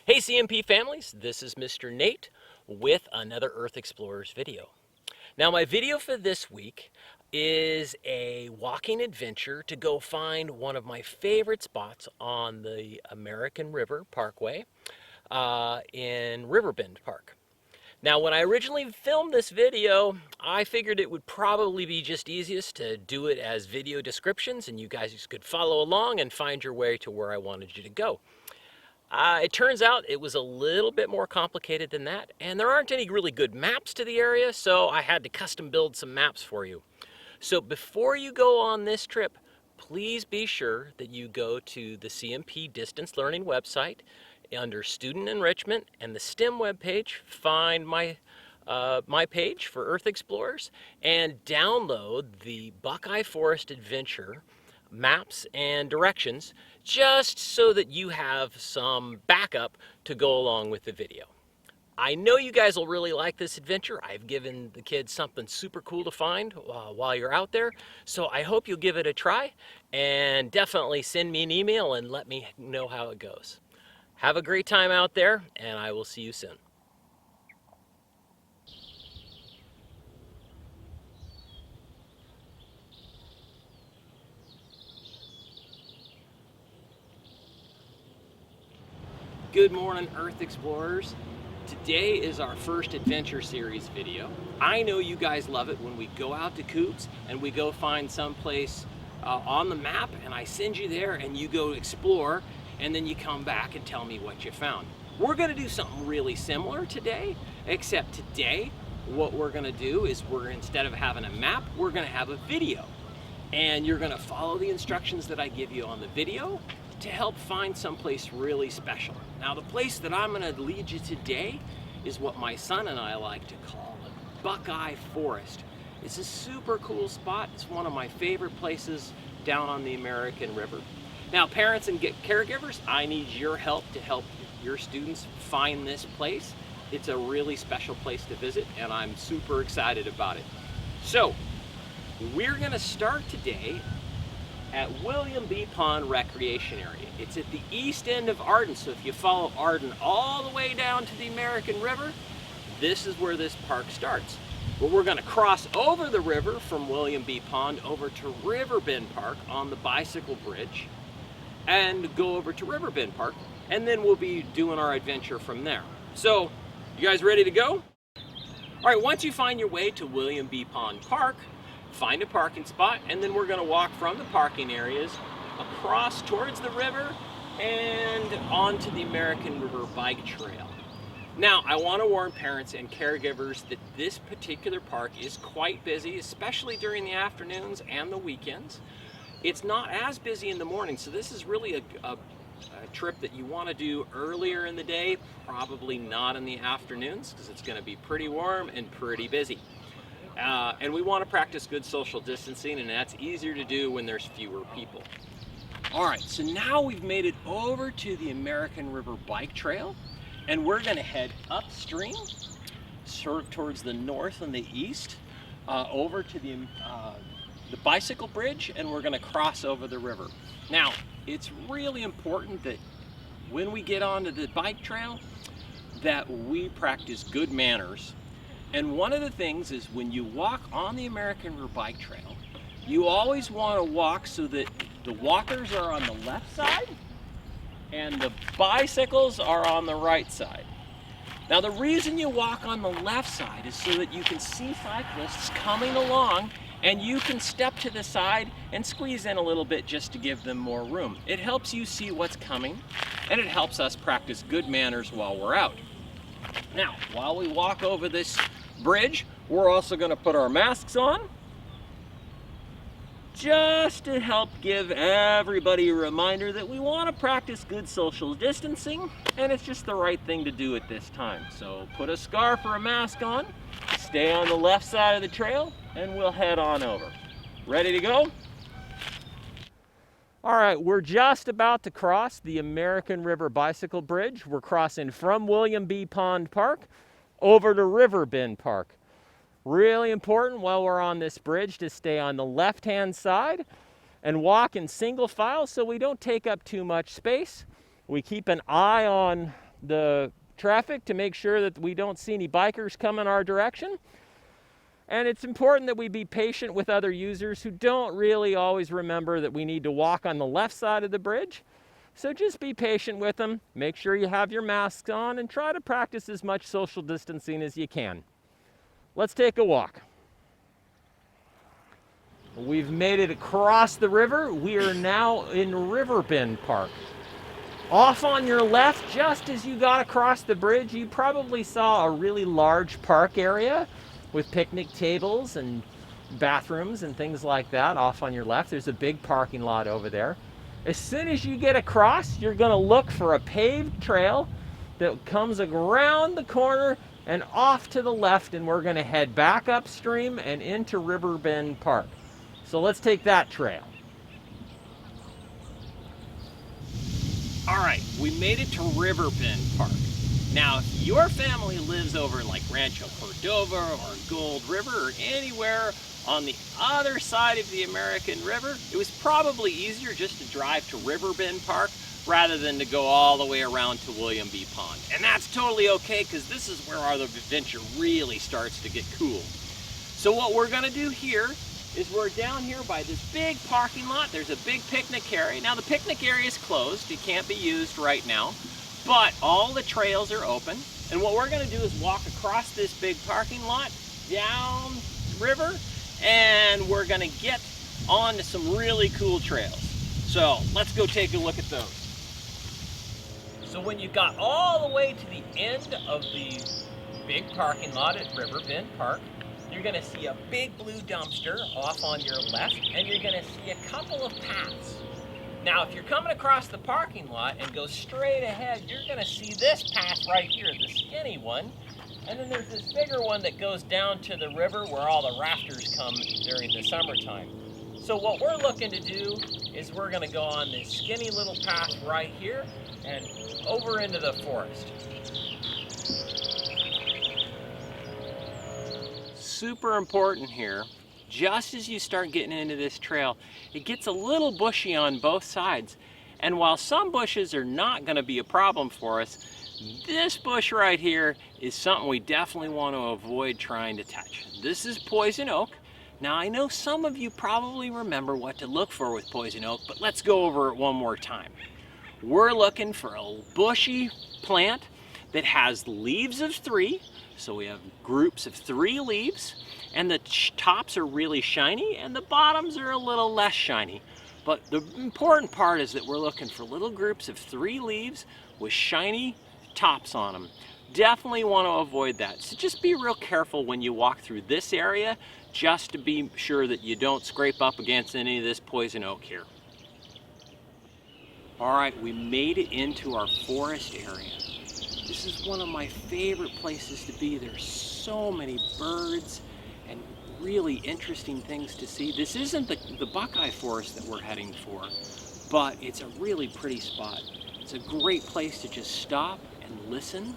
Hey CMP families, this is Mr. Nate with another Earth Explorers video. Now my video for this week is a walking adventure to go find one of my favorite spots on the American River Parkway in Riverbend Park. Now when I originally filmed this video, I figured it would probably be just easiest to do it as video descriptions and you guys could follow along and find your way to where I wanted you to go. It turns out it was a little bit more complicated than that, and there aren't any really good maps to the area, so I had to custom build some maps for you. So before you go on this trip, please be sure that you go to the CMP Distance Learning website under Student Enrichment and the STEM webpage, find my page for Earth Explorers, and download the Buckeye Forest Adventure maps and directions just so that you have some backup to go along with the video. I know you guys will really like this adventure. I've given the kids something super cool to find while you're out there, so I hope you'll give it a try and definitely send me an email and let me know how it goes. Have a great time out there, and I will see you soon. Good morning, Earth Explorers. Today is our first adventure series video. I know you guys love it when we go out to Coups and we go find someplace on the map and I send you there and you go explore and then you come back and tell me what you found. We're gonna do something really similar today, except today what we're gonna do is instead of having a map, we're gonna have a video. And you're gonna follow the instructions that I give you on the video to help find someplace really special. Now the place that I'm gonna lead you today is what my son and I like to call the Buckeye Forest. It's a super cool spot. It's one of my favorite places down on the American River. Now parents and caregivers, I need your help to help your students find this place. It's a really special place to visit and I'm super excited about it. So we're gonna start today at William B. Pond Recreation Area. It's at the east end of Arden, so if you follow Arden all the way down to the American River, this is where this park starts. But we're gonna cross over the river from William B. Pond over to Riverbend Park on the bicycle bridge and go over to Riverbend Park, and then we'll be doing our adventure from there. So, you guys ready to go? All right, once you find your way to William B. Pond Park, find a parking spot, and then we're gonna walk from the parking areas across towards the river and onto the American River Bike Trail. Now, I wanna warn parents and caregivers that this particular park is quite busy, especially during the afternoons and the weekends. It's not as busy in the morning, so this is really a trip that you wanna do earlier in the day, probably not in the afternoons, because it's gonna be pretty warm and pretty busy. And we want to practice good social distancing, and that's easier to do when there's fewer people. All right, so now we've made it over to the American River Bike Trail, and we're going to head upstream, sort of towards the north and the east, over to the bicycle bridge, and we're going to cross over the river. Now, it's really important that when we get onto the bike trail, that we practice good manners. And one of the things is when you walk on the American River Bike Trail, you always want to walk so that the walkers are on the left side and the bicycles are on the right side. Now the reason you walk on the left side is so that you can see cyclists coming along and you can step to the side and squeeze in a little bit just to give them more room. It helps you see what's coming and it helps us practice good manners while we're out. Now, while we walk over this bridge, we're also going to put our masks on just to help give everybody a reminder that we want to practice good social distancing and it's just the right thing to do at this time. So put a scarf or a mask on, stay on the left side of the trail, and we'll head on over. Ready to go? All right, we're just about to cross the American River Bicycle Bridge. We're crossing from William B. Pond Park over to Riverbend Park. Really important while we're on this bridge to stay on the left-hand side and walk in single file so we don't take up too much space. We keep an eye on the traffic to make sure that we don't see any bikers coming our direction. And it's important that we be patient with other users who don't really always remember that we need to walk on the left side of the bridge. So just be patient with them, make sure you have your masks on, and try to practice as much social distancing as you can. Let's take a walk. We've made it across the river. We are now in Riverbend Park. Off on your left, just as you got across the bridge, you probably saw a really large park area with picnic tables and bathrooms and things like that. Off on your left, there's a big parking lot over there. As soon as you get across, you're gonna look for a paved trail that comes around the corner and off to the left, and we're gonna head back upstream and into Riverbend Park. So let's take that trail. All right, we made it to Riverbend Park. Now, if your family lives over in like Rancho Cordova or Gold River or anywhere on the other side of the American River, it was probably easier just to drive to Riverbend Park rather than to go all the way around to William B. Pond. And that's totally okay, because this is where our adventure really starts to get cool. So what we're gonna do here is we're down here by this big parking lot. There's a big picnic area. Now the picnic area is closed. It can't be used right now, but all the trails are open. And what we're gonna do is walk across this big parking lot, down the river, and we're gonna get on to some really cool trails. So let's go take a look at those. So when you got all the way to the end of the big parking lot at Riverbend Park, you're gonna see a big blue dumpster off on your left, and you're gonna see a couple of paths. Now, if you're coming across the parking lot and go straight ahead, you're gonna see this path right here, the skinny one. And then there's this bigger one that goes down to the river where all the rafters come during the summertime. So what we're looking to do is we're gonna go on this skinny little path right here and over into the forest. Super important here, just as you start getting into this trail, it gets a little bushy on both sides. And while some bushes are not gonna be a problem for us, this bush right here is something we definitely want to avoid trying to touch. This is poison oak. Now I know some of you probably remember what to look for with poison oak, but let's go over it one more time. We're looking for a bushy plant that has leaves of 3. So we have groups of 3 leaves, and the tops are really shiny and the bottoms are a little less shiny. But the important part is that we're looking for little groups of 3 leaves with shiny tops on them. Definitely want to avoid that. So just be real careful when you walk through this area, just to be sure that you don't scrape up against any of this poison oak here. All right, we made it into our forest area. This is one of my favorite places to be. There's so many birds and really interesting things to see. This isn't the Buckeye Forest that we're heading for, but it's a really pretty spot. It's a great place to just stop and listen.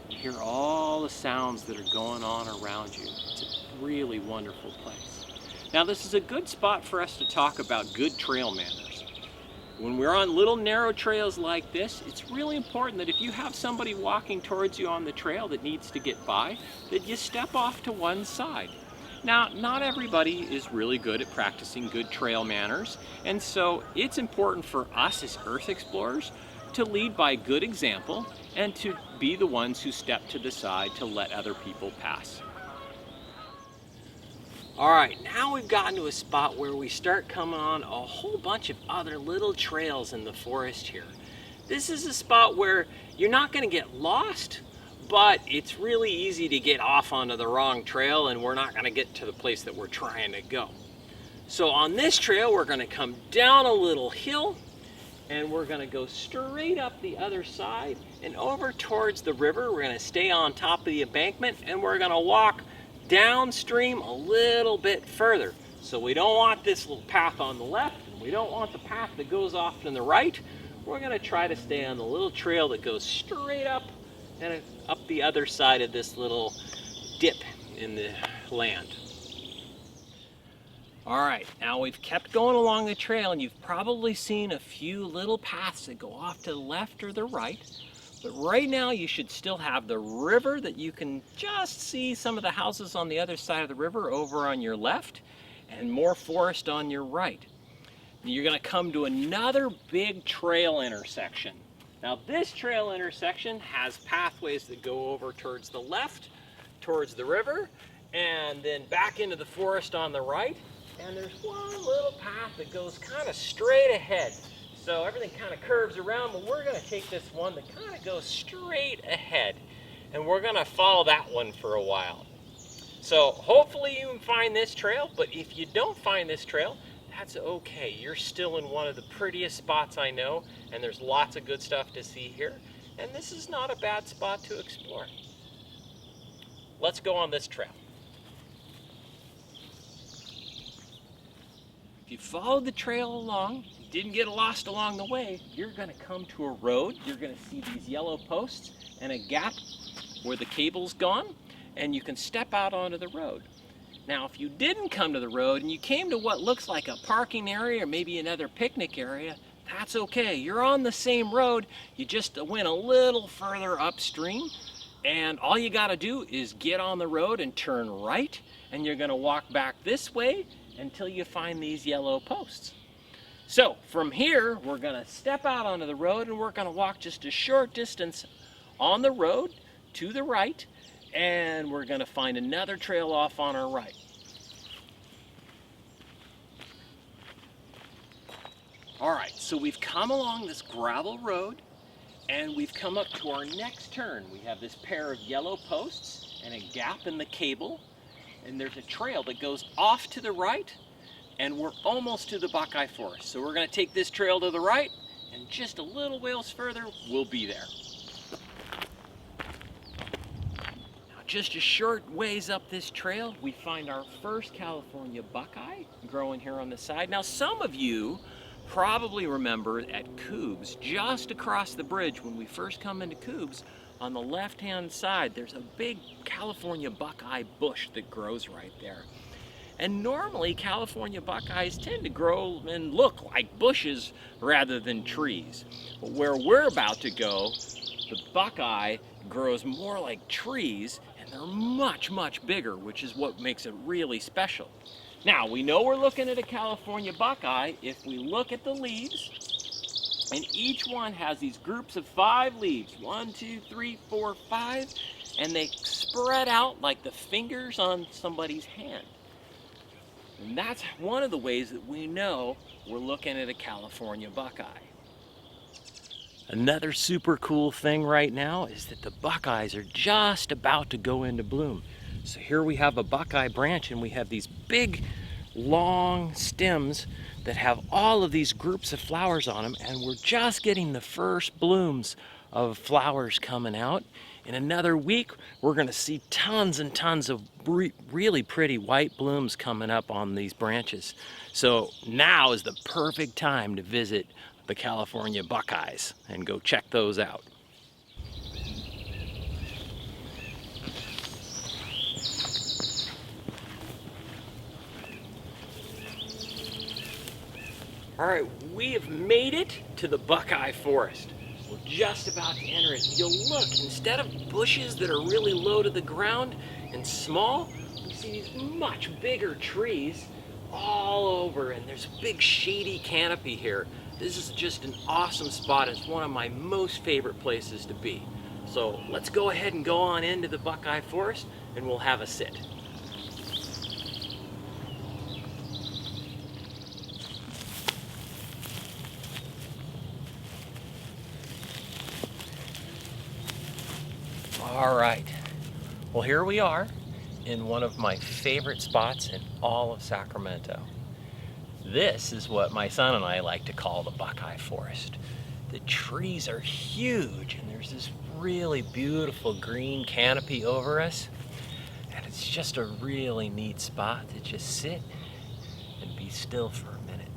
Hear all the sounds that are going on around you. It's a really wonderful place. Now this is a good spot for us to talk about good trail manners. When we're on little narrow trails like this, it's really important that if you have somebody walking towards you on the trail that needs to get by, that you step off to one side. Now, not everybody is really good at practicing good trail manners, and so it's important for us as Earth Explorers to lead by good example and to be the ones who step to the side to let other people pass. All right, now we've gotten to a spot where we start coming on a whole bunch of other little trails in the forest here. This is a spot where you're not going to get lost, but it's really easy to get off onto the wrong trail and we're not going to get to the place that we're trying to go. So on this trail, we're going to come down a little hill and we're going to go straight up the other side and over towards the river. We're going to stay on top of the embankment and we're going to walk downstream a little bit further. So we don't want this little path on the left, and we don't want the path that goes off to the right. We're going to try to stay on the little trail that goes straight up and up the other side of this little dip in the land. All right, now we've kept going along the trail and you've probably seen a few little paths that go off to the left or the right. But right now you should still have the river that you can just see some of the houses on the other side of the river over on your left and more forest on your right. And you're going to come to another big trail intersection. Now this trail intersection has pathways that go over towards the left, towards the river, and then back into the forest on the right. And there's one little path that goes kind of straight ahead. So everything kind of curves around, but we're going to take this one that kind of goes straight ahead. And we're going to follow that one for a while. So hopefully you can find this trail, but if you don't find this trail, that's okay. You're still in one of the prettiest spots I know, and there's lots of good stuff to see here. And this is not a bad spot to explore. Let's go on this trail. If you followed the trail along, didn't get lost along the way, you're going to come to a road. You're going to see these yellow posts and a gap where the cable's gone, and you can step out onto the road. Now, if you didn't come to the road and you came to what looks like a parking area or maybe another picnic area, that's okay. You're on the same road. You just went a little further upstream, and all you got to do is get on the road and turn right, and you're going to walk back this way until you find these yellow posts. So from here, we're going to step out onto the road and we're going to walk just a short distance on the road to the right, and we're going to find another trail off on our right. All right, so we've come along this gravel road and we've come up to our next turn. We have this pair of yellow posts and a gap in the cable, and there's a trail that goes off to the right, and we're almost to the Buckeye Forest. So we're going to take this trail to the right, and just a little ways further, we'll be there. Now, just a short ways up this trail, we find our first California buckeye growing here on the side. Now, some of you probably remember at Coobs, just across the bridge when we first come into Coobs, on the left-hand side, there's a big California buckeye bush that grows right there. And normally, California buckeyes tend to grow and look like bushes rather than trees. But where we're about to go, the buckeye grows more like trees, and they're much, much bigger, which is what makes it really special. Now, we know we're looking at a California buckeye if we look at the leaves. And each one has these groups of 5 leaves. 1, 2, 3, 4, 5. And they spread out like the fingers on somebody's hand. And that's one of the ways that we know we're looking at a California buckeye. Another super cool thing right now is that the buckeyes are just about to go into bloom. So here we have a buckeye branch, and we have these big, long stems that have all of these groups of flowers on them, and we're just getting the first blooms of flowers coming out. In another week, we're going to see tons and tons of really pretty white blooms coming up on these branches. So now is the perfect time to visit the California buckeyes and go check those out. All right, we have made it to the Buckeye Forest. We're just about to enter it. You'll look, instead of bushes that are really low to the ground and small, we see these much bigger trees all over, and there's a big shady canopy here. This is just an awesome spot. It's one of my most favorite places to be. So let's go ahead and go on into the Buckeye Forest, and we'll have a sit. All right, well, here we are in one of my favorite spots in all of Sacramento. This is what my son and I like to call the Buckeye Forest. The trees are huge, and there's this really beautiful green canopy over us, and it's just a really neat spot to just sit and be still for a minute.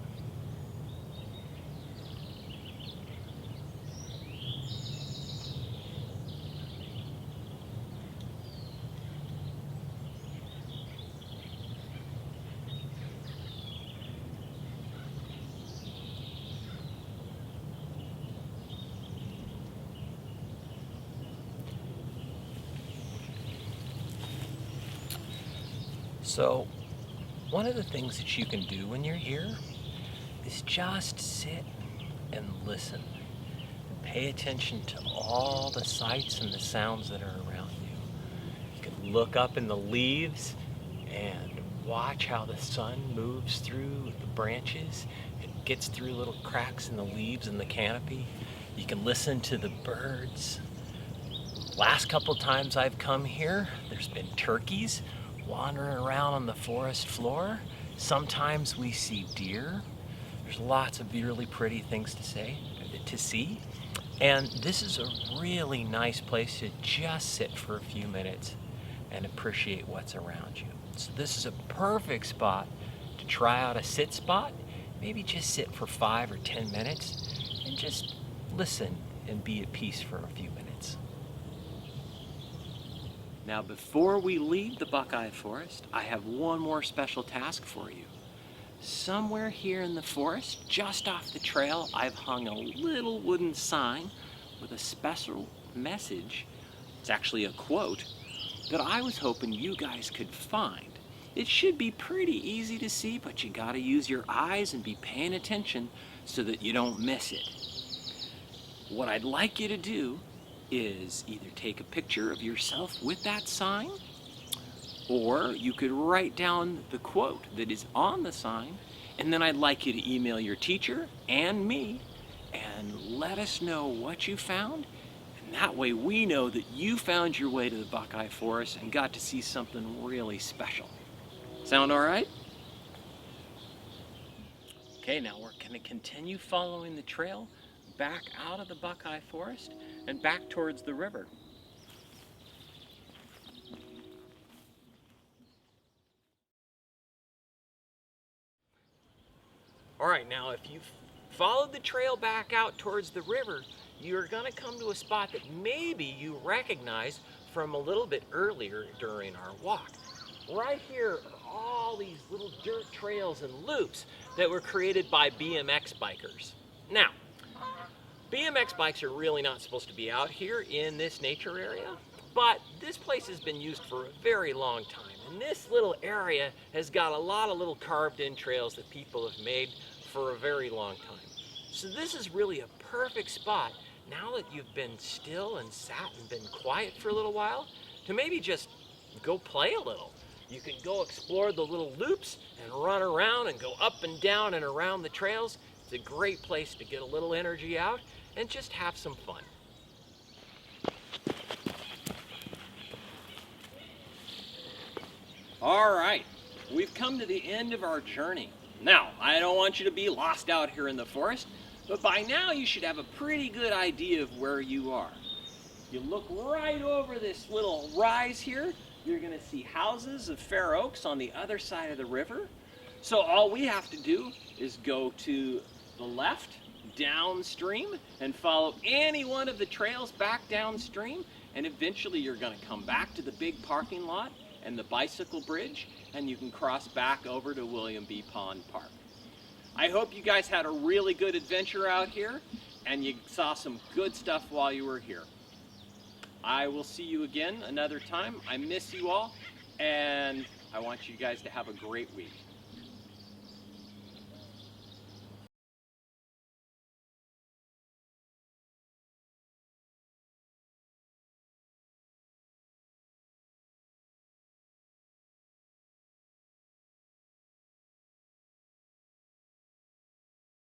So one of the things that you can do when you're here is just sit and listen. Pay attention to all the sights and the sounds that are around you. You can look up in the leaves and watch how the sun moves through the branches. It gets through little cracks in the leaves and the canopy. You can listen to the birds. Last couple times I've come here, there's been turkeys wandering around on the forest floor. Sometimes we see deer. There's lots of really pretty things to see. And this is a really nice place to just sit for a few minutes and appreciate what's around you. So this is a perfect spot to try out a sit spot. Maybe just sit for 5 or 10 minutes and just listen and be at peace for a few minutes. Now, before we leave the Buckeye Forest, I have one more special task for you. Somewhere here in the forest, just off the trail, I've hung a little wooden sign with a special message. It's actually a quote that I was hoping you guys could find. It should be pretty easy to see, but you gotta use your eyes and be paying attention so that you don't miss it. What I'd like you to do is either take a picture of yourself with that sign, or you could write down the quote that is on the sign, and then I'd like you to email your teacher and me and let us know what you found. And that way we know that you found your way to the Buckeye Forest and got to see something really special. Sound all right? Okay, now we're going to continue following the trail back out of the Buckeye Forest and back towards the river. All right, now if you've followed the trail back out towards the river, you're gonna come to a spot that maybe you recognize from a little bit earlier during our walk. Right here are all these little dirt trails and loops that were created by BMX bikers. Now, BMX bikes are really not supposed to be out here in this nature area, but this place has been used for a very long time. And this little area has got a lot of little carved in trails that people have made for a very long time. So this is really a perfect spot, now that you've been still and sat and been quiet for a little while, to maybe just go play a little. You can go explore the little loops and run around and go up and down and around the trails. It's a great place to get a little energy out and just have some fun. All right, we've come to the end of our journey. Now, I don't want you to be lost out here in the forest, but by now you should have a pretty good idea of where you are. You look right over this little rise here, you're gonna see houses of fair oaks on the other side of the river. So all we have to do is go to the left, downstream, and follow any one of the trails back downstream, and eventually you're gonna come back to the big parking lot and the bicycle bridge, and you can cross back over to William B. Pond Park. I hope you guys had a really good adventure out here, and you saw some good stuff while you were here. I will see you again another time. I miss you all, and I want you guys to have a great week.